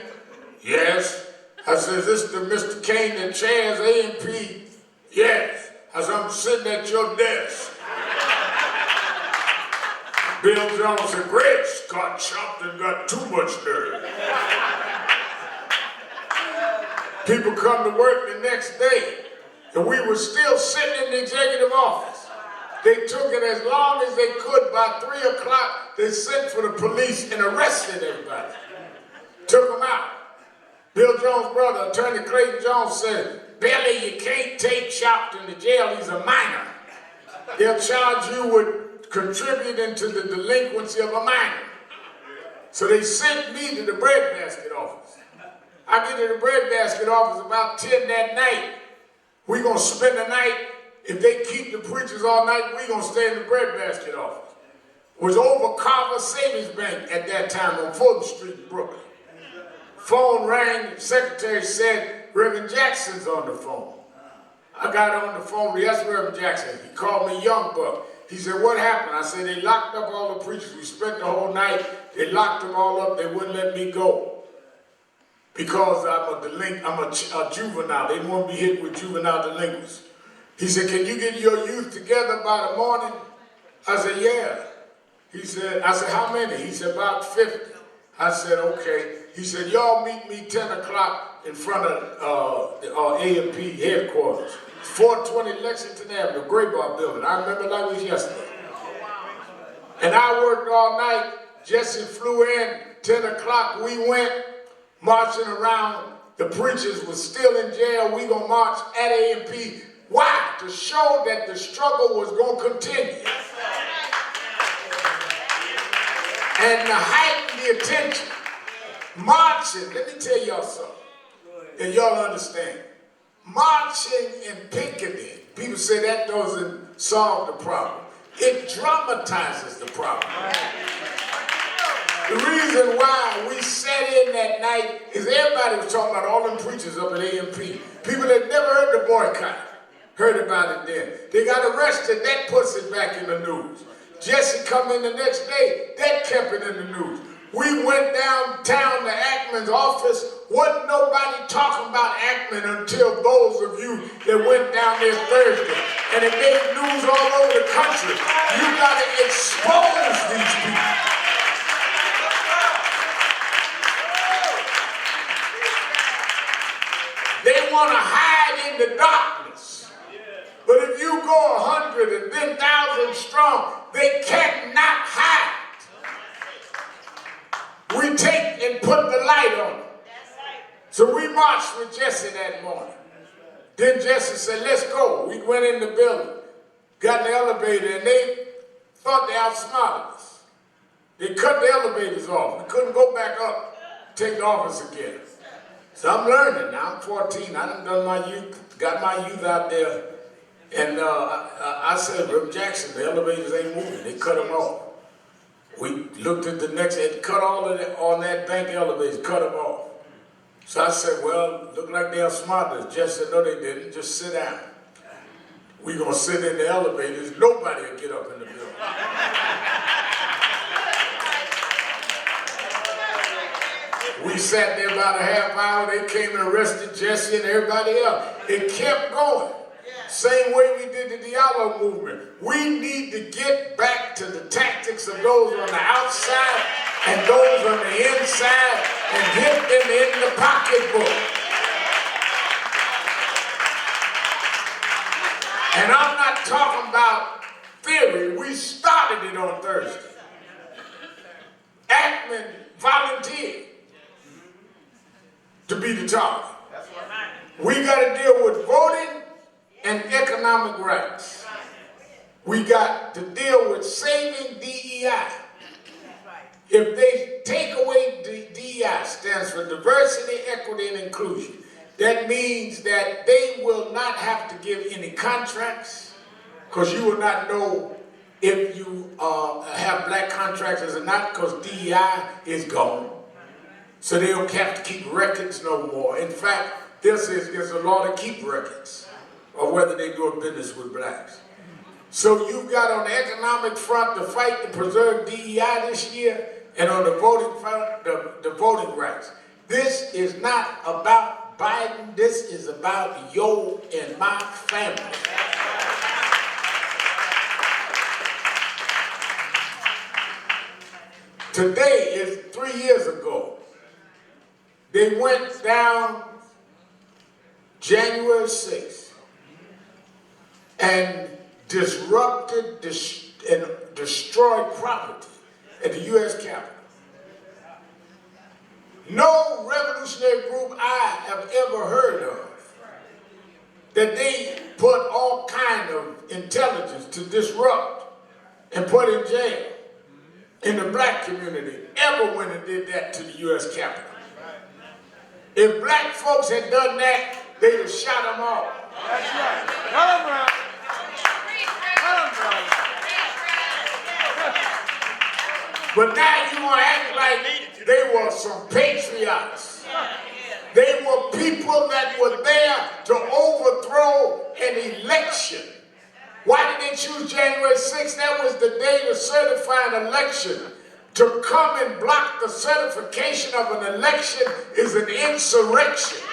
Yes. I said, is this the Mr. Kane that chairs A&P? Yes. I said, I'm sitting at your desk. Bill Jones said, great Scott Chompton got too much nerve. People come to work the next day, and we were still sitting in the executive office. They took it as long as they could. By 3 o'clock, they sent for the police and arrested everybody. Took them out. Bill Jones' brother, Attorney Clayton Jones, said, Billy, you can't take Chompton to jail. He's a minor. They'll charge you with contributing to the delinquency of a minor. So they sent me to the breadbasket office. I get to the breadbasket office about 10 that night. We're going to spend the night. If they keep the preachers all night, we're going to stay in the breadbasket office. It was over Carver Savings Bank at that time on 4th Street in Brooklyn. Phone rang, the secretary said, Reverend Jackson's on the phone. I got on the phone, yes, Reverend Jackson. He called me Young Buck. He said, what happened? I said, they locked up all the preachers. We spent the whole night. They locked them all up. They wouldn't let me go. Because I'm a juvenile. They won't be hit with juvenile delinquents. He said, can you get your youth together by the morning? I said, yeah. I said, how many? He said, about 50. I said, okay. He said, y'all meet me 10 o'clock in front of A&P headquarters. 420 Lexington Avenue, Graybar Building. I remember like it was yesterday. And I worked all night. Jesse flew in, 10 o'clock we went, marching around. The preachers were still in jail. We gonna march at A&P. Why? To show that the struggle was gonna continue. And to heighten the attention. Marching, let me tell y'all something, and y'all understand. Marching and picketing, people say that doesn't solve the problem. It dramatizes the problem. The reason why we sat in that night is everybody was talking about all them preachers up at A&P. People that never heard the boycott heard about it then. They got arrested, that puts it back in the news. Jesse come in the next day, that kept it in the news. We went downtown to Ackman's office. Wasn't nobody talking about Ackman until those of you that went down there Thursday. And it made news all over the country. You got to expose these people. They want to hide in the darkness. But if you go 100 and then 1,000 strong, they cannot hide. We take and put the light on them. So we marched with Jesse that morning. Then Jesse said, let's go. We went in the building, got in the elevator, and they thought they outsmarted us. They cut the elevators off. We couldn't go back up, take the office again. So I'm learning now. I'm 14. I done my youth, got my youth out there. And I said, Reverend Jackson, the elevators ain't moving. They cut them off. We looked at the next, it cut all of it on that bank elevators, cut them off. So I said, well, look like they're smart. Jess said, no, they didn't. Just sit down. We're going to sit in the elevators. Nobody will get up in the building. We sat there about a half hour. They came and arrested Jesse and everybody else. It kept going. Same way we did the Diallo movement. We need to get back to the tactics of those on the outside and those on the inside and hit them in the pocketbook. And I'm not talking about theory. We started it on Thursday. Ackman volunteered to be the target. We got to deal with voting and economic rights. We got to deal with saving DEI. If they take away DEI, stands for diversity, equity, and inclusion. That means that they will not have to give any contracts, because you will not know if you have black contractors or not, because DEI is gone. So they don't have to keep records no more. In fact, there's a law to keep records of whether they do a business with blacks. So you've got on the economic front to fight to preserve DEI this year, and on the voting front, the voting rights. This is not about Biden. This is about your and my family. Today is 3 years ago. They went down January 6th and disrupted and destroyed property at the U.S. Capitol. No revolutionary group I have ever heard of that they put all kind of intelligence to disrupt and put in jail in the black community ever went and did that to the U.S. Capitol. If black folks had done that, they'd have shot them all. That's right. Tell them, bro. Tell them, bro. But now you want to act like they were some patriots. They were people that were there to overthrow an election. Why did they choose January 6th? That was the day to certify an election. To come and block the certification of an election is an insurrection.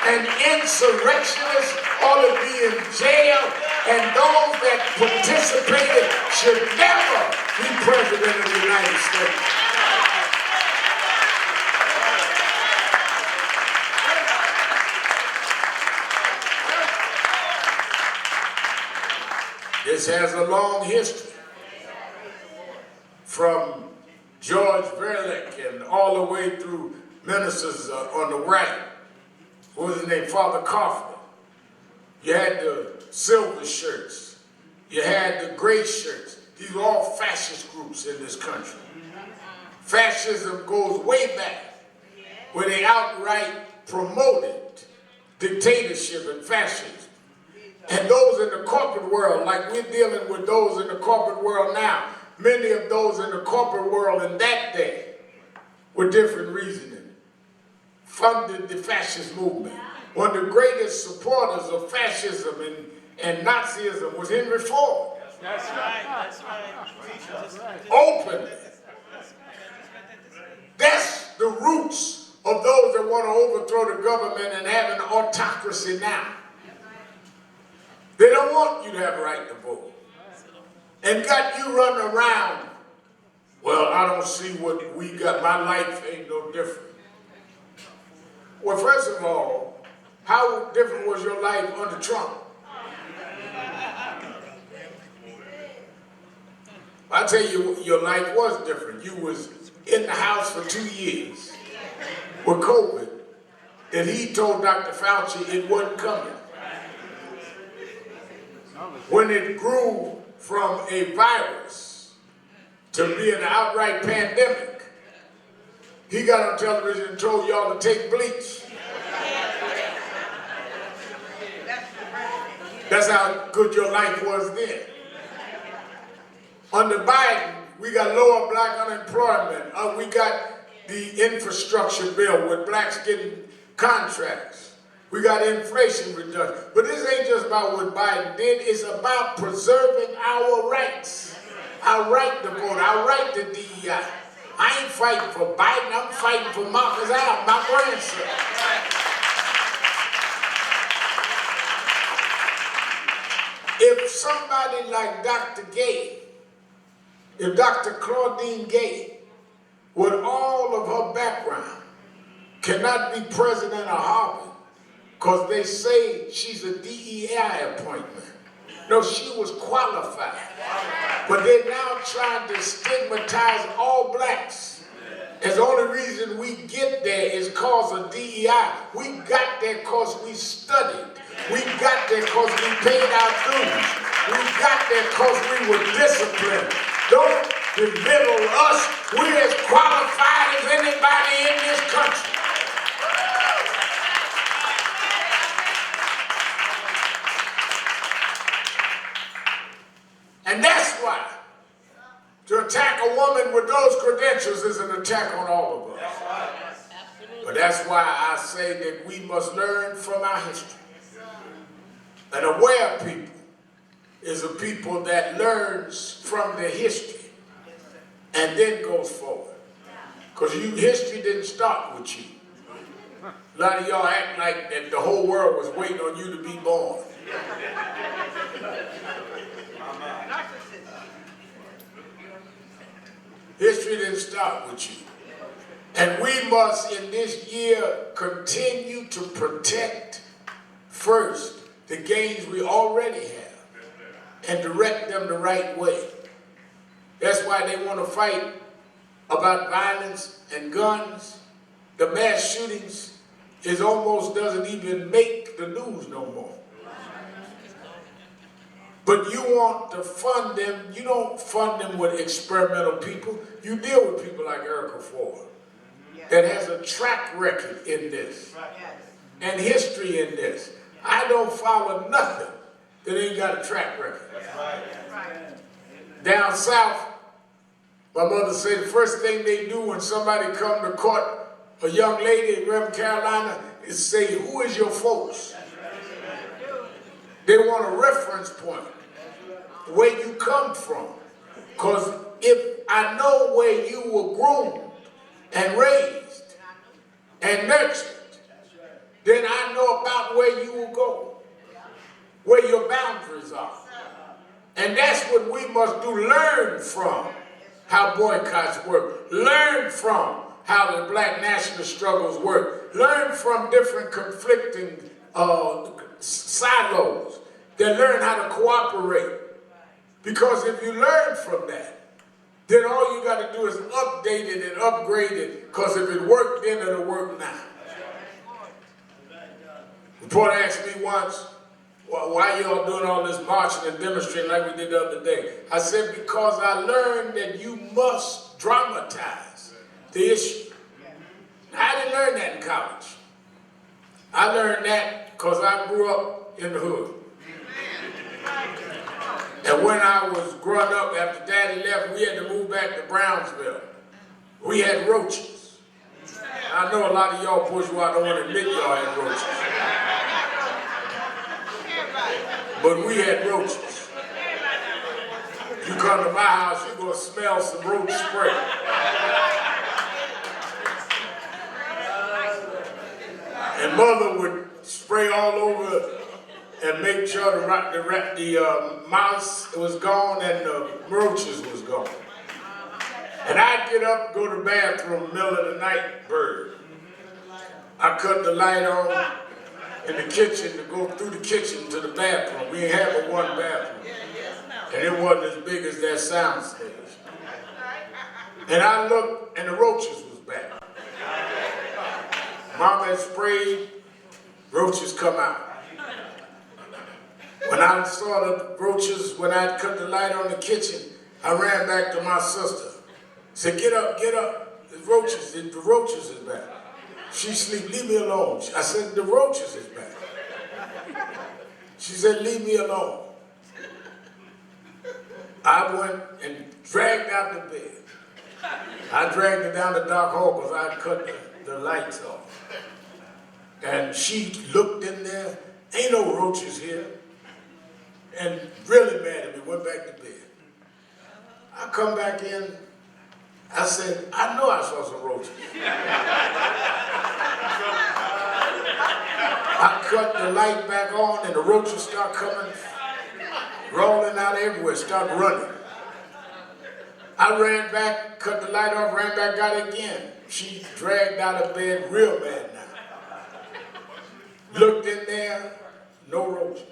And insurrectionists ought to be in jail, and those that participated should never be president of the United States. This has a long history, from George Verlick and all the way through ministers on the right. What was his name? Father Kaufman. You had the silver shirts. You had the gray shirts. These were all fascist groups in this country. Fascism goes way back, where they outright promoted dictatorship and fascism. And those in the corporate world, like we're dealing with those in the corporate world now, many of those in the corporate world in that day were different reasoning. Funded the fascist movement. One of the greatest supporters of fascism and Nazism was Henry Ford. That's right. That's right. Openly. That's the roots of those that want to overthrow the government and have an autocracy now. They don't want you to have a right to vote. And got you running around, well, I don't see what we got. My life ain't no different. Well, first of all, how different was your life under Trump? I tell you, your life was different. You was in the house for 2 years with COVID. that he told Dr. Fauci it wasn't coming. When it grew from a virus to be an outright pandemic, he got on television and told y'all to take bleach. That's how good your life was then. Under Biden, we got lower black unemployment. We got the infrastructure bill with blacks getting contracts. We got inflation reduction. But this ain't just about what Biden did. It's about preserving our rights. Our right to vote, our right to DEI. I ain't fighting for Biden. I'm fighting for Marcus Allen, my grandson. If somebody like Dr. Gay, if Dr. Claudine Gay, with all of her background, cannot be president of Harvard because they say she's a DEI appointment. No, she was qualified. But they're now trying to stigmatize all blacks. And the only reason we get there is cause of DEI. We got there because we studied. We got there because we paid our dues. We got there because we were disciplined. Don't belittle us. We're as qualified as anybody in this country. And that's why to attack a woman with those credentials is an attack on all of us. But that's why I say that we must learn from our history. An aware people is a people that learns from their history and then goes forward. Because history didn't start with you. A lot of y'all act like that the whole world was waiting on you to be born. History didn't start with you. And we must, in this year, continue to protect, first, the gains we already have and direct them the right way. That's why they want to fight about violence and guns. The mass shootings almost doesn't even make the news no more. But you want to fund them. You don't fund them with experimental people. You deal with people like Erica Ford that has a track record in this and history in this. I don't follow nothing that ain't got a track record. Down south, my mother said the first thing they do when somebody come to court, a young lady in Reverend Carolina, is say, who is your folks? They want a reference point, where you come from. Because if I know where you were groomed and raised and nurtured, then I know about where you will go, where your boundaries are. And that's what we must do, learn from how boycotts work, learn from how the black nationalist struggles work, learn from different conflicting silos, that learn how to cooperate. Because if you learn from that, then all you got to do is update it and upgrade it, because if it worked then, it'll work now. The reporter asked me once, well, why y'all doing all this marching and demonstrating like we did the other day? I said, because I learned that you must dramatize the issue. I didn't learn that in college. I learned that because I grew up in the hood. And when I was growing up, after Daddy left, we had to move back to Brownsville. We had roaches. I know a lot of y'all bourgeois don't want to admit y'all had roaches. But we had roaches. You come to my house, you're going to smell some roach spray. And Mother would spray all over and make sure the mouse was gone and the roaches was gone. And I'd get up, go to the bathroom, middle of the night, bird. I cut the light on in the kitchen to go through the kitchen to the bathroom. We didn't have but one bathroom. And it wasn't as big as that sound stage. And I looked and the roaches was back. Mama had sprayed, roaches come out. When I saw the roaches, when I cut the light on the kitchen, I ran back to my sister. Said, get up, get up. The roaches is back. She sleep, leave me alone. I said, the roaches is back. She said, leave me alone. I went and dragged out the bed. I dragged her down the dark hall because I cut the lights off. And she looked in there, ain't no roaches here. And really mad at me, went back to bed. I come back in, I said, I know I saw some roaches. I cut the light back on and the roaches start coming, rolling out everywhere, start running. I ran back, cut the light off, ran back, got it again. She dragged out of bed real mad now. Looked in there, no roaches.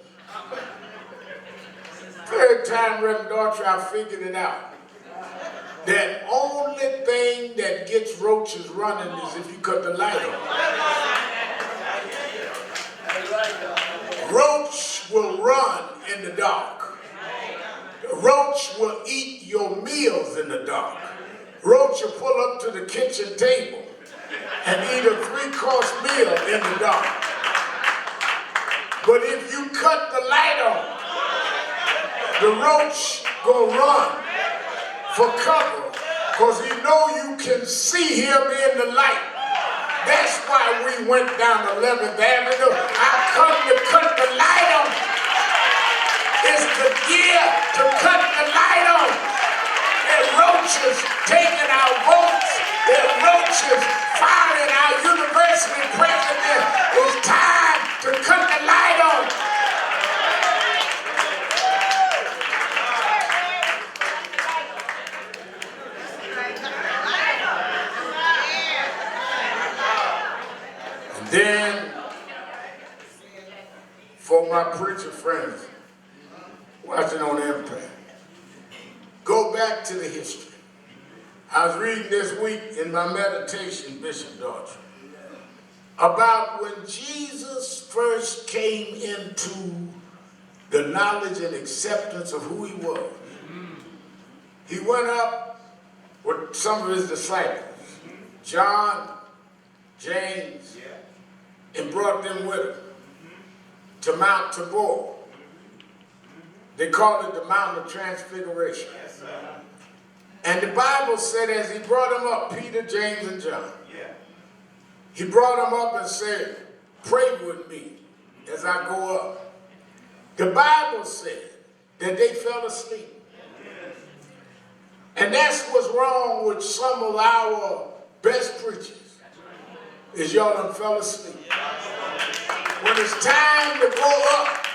Third time, Reverend Daughtry, I figured it out. The only thing that gets roaches running is if you cut the light on. Roach will run in the dark. Roach will eat your meals in the dark. Roach will pull up to the kitchen table and eat a 3-course meal in the dark. But if you cut the light on, the roach gonna run for cover because he know you can see him in the light. That's why we went down 11th Avenue. I come to cut the light on. It's the gear to cut the light on. There are roaches taking our votes. There are roaches firing our university president. It's time to cut the light on. Then, for my preacher friends watching on Impact, go back to the history. I was reading this week in my meditation, Bishop Daughtry, about when Jesus first came into the knowledge and acceptance of who he was. He went up with some of his disciples, John, James, and brought them with him to Mount Tabor. They called it the Mountain of Transfiguration. Yes, and the Bible said as he brought them up, Peter, James, and John, he brought them up and said, pray with me as I go up. The Bible said that they fell asleep. And that's what's wrong with some of our best preachers. Is y'all done fell asleep. When it's time to go up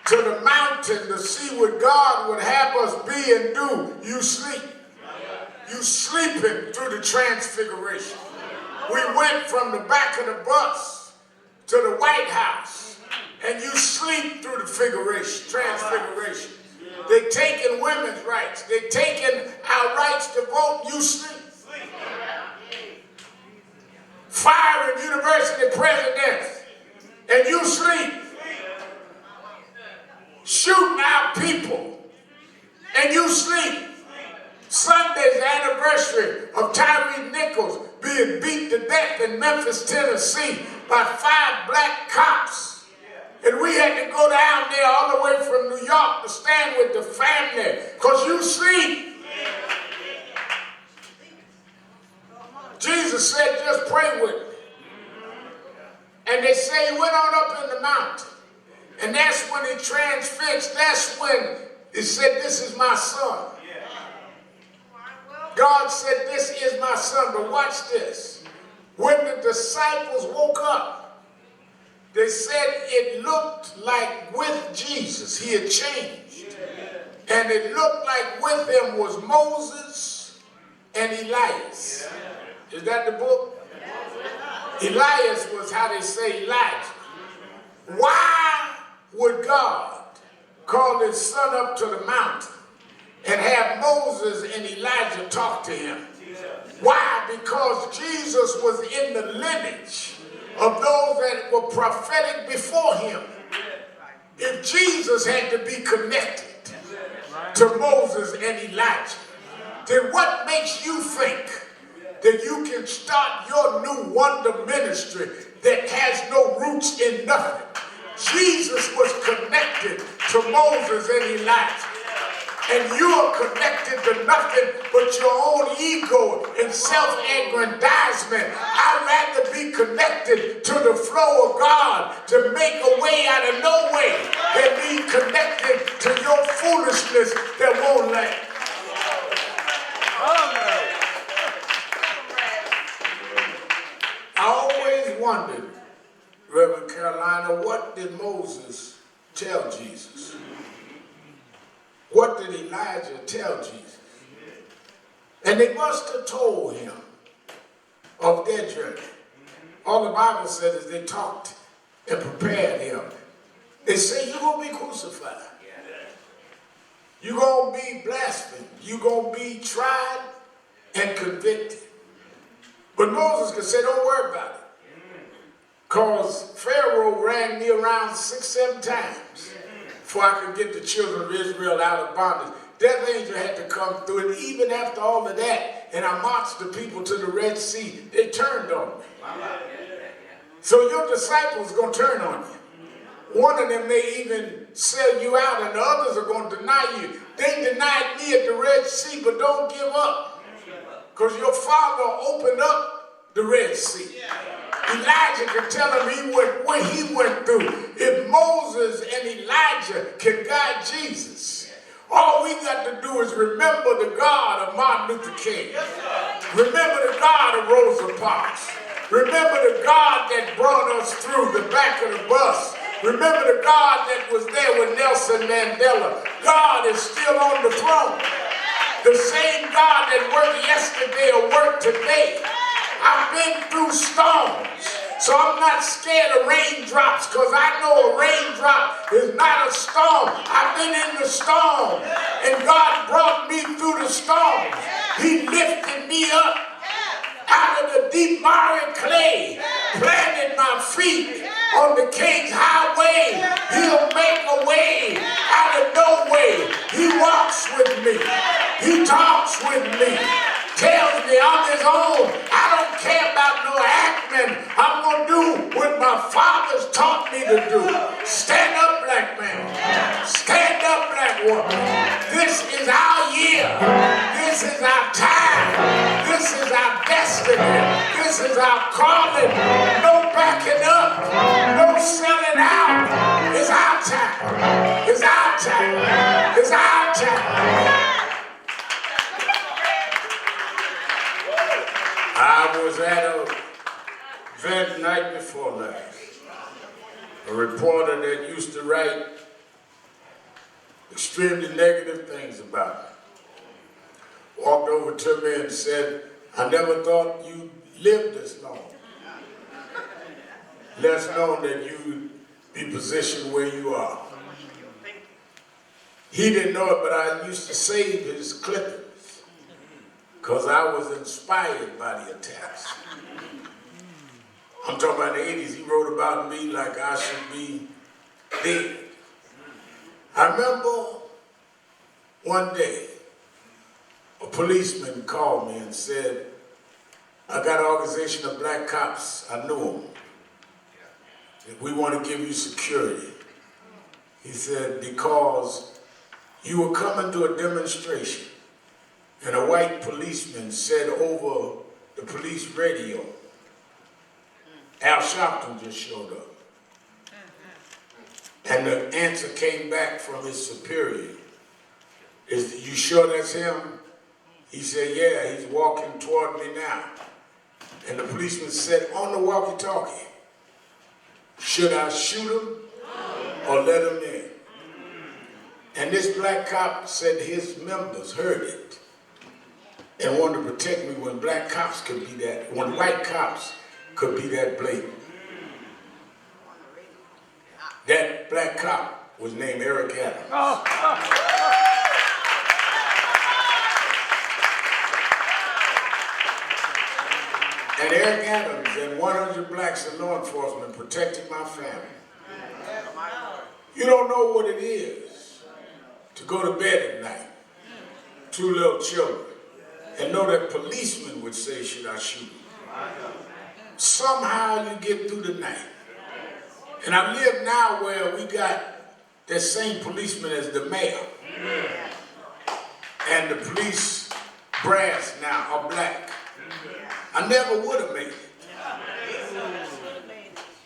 to the mountain to see what God would have us be and do, you sleep. You sleeping through the transfiguration. We went from the back of the bus to the White House, and you sleep through the transfiguration. They're taking women's rights. They're taking our rights to vote. You sleep. Firing university presidents, and you sleep. Shooting our people, and you sleep. Sunday's anniversary of Tyree Nichols being beat to death in Memphis, Tennessee by 5 black cops. And we had to go down there all the way from New York to stand with the family because you sleep. Jesus said, just pray with me. And they say he went on up in the mountain. And that's when he transfixed. That's when he said, this is my son. God said, this is my son. But watch this. When the disciples woke up, they said it looked like with Jesus he had changed. And it looked like with him was Moses and Elias. Is that the book? Elias was how they say Elijah. Why would God call his son up to the mountain and have Moses and Elijah talk to him? Why? Because Jesus was in the lineage of those that were prophetic before him. If Jesus had to be connected to Moses and Elijah, then what makes you think that you can start your new wonder ministry that has no roots in nothing? Jesus was connected to Moses and Elijah. And you are connected to nothing but your own ego and self-aggrandizement. I'd rather be connected to the flow of God to make a way out of no way than be connected to your foolishness that won't last. I always wondered, Reverend Carolina, what did Moses tell Jesus? What did Elijah tell Jesus? And they must have told him of their journey. All the Bible said is they talked and prepared him. They say, you're going to be crucified. You're going to be blasphemed. You're going to be tried and convicted. But Moses could say, don't worry about it. Because Pharaoh ran me around 6-7 times before I could get the children of Israel out of bondage. Death angel had to come through, and even after all of that, and I marched the people to the Red Sea, they turned on me. So your disciples are going to turn on you. One of them may even sell you out, and the others are going to deny you. They denied me at the Red Sea, but don't give up. Because your father opened up the Red Sea. Elijah can tell him what he went through. If Moses and Elijah can guide Jesus, all we got to do is remember the God of Martin Luther King. Remember the God of Rosa Parks. Remember the God that brought us through the back of the bus. Remember the God that was there with Nelson Mandela. God is still on the throne. The same God that worked yesterday will work today. I've been through storms, so I'm not scared of raindrops, because I know a raindrop is not a storm. I've been in the storm, and God brought me through the storm. He lifted me up out of the deep miry clay, planted my feet on the King's highway. He'll make a way out of no way. He walks with me. He talks with me. Tells me I'm his own. I don't care about no acting. I'm going to do what my fathers taught me to do. Stand up, black man. Stand up, black woman. This is our year. This is our time. This is our destiny. This is our calling. No backing up. No selling out. It's our time. It's our time. It's our time. I was at an event night before last. A reporter that used to write extremely negative things about me walked over to me and said, I never thought you lived this long. Less known that you'd be positioned where you are. He didn't know it, but I used to save his clippings, because I was inspired by the attacks. I'm talking about the 80s. He wrote about me like I should be dead. I remember one day, a policeman called me and said, I got an organization of black cops. I knew them. We want to give you security. He said, because you were coming to a demonstration, and a white policeman said over the police radio, Al Sharpton just showed up. And the answer came back from his superior. Is you sure that's him? He said, yeah, he's walking toward me now. And the policeman said, on the walkie-talkie, should I shoot him or let him in? And this black cop said his members heard it and wanted to protect me when black cops could be that, when white cops could be that blatant. That black cop was named Eric Adams. and Eric Adams and 100 blacks in law enforcement protected my family. You don't know what it is to go to bed at night, 2 little children, and know that policemen would say, should I shoot him? Somehow you get through the night. And I live now where we got that same policeman as the mayor. And the police brass now are black. I never would have made it.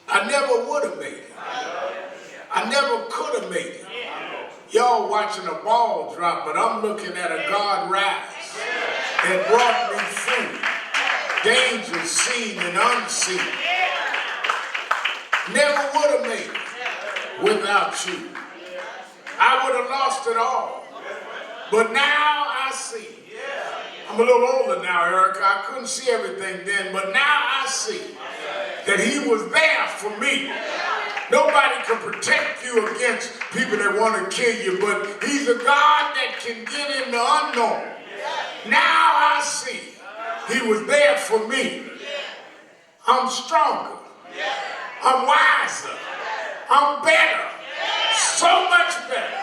I never would have made it. I never could have made it. Y'all watching a ball drop, but I'm looking at a God rise that brought me through danger seen and unseen. Never would have made it without you. I would have lost it all. But now I see. I'm a little older now, Erica. I couldn't see everything then, but now I see that he was there for me. Nobody can protect you against people that want to kill you, but he's a God that can get in the unknown. Now I see he was there for me. I'm stronger. I'm wiser. I'm better. So much better.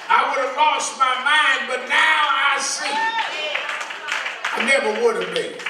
I would have lost my mind, but now I see. I never would have made it.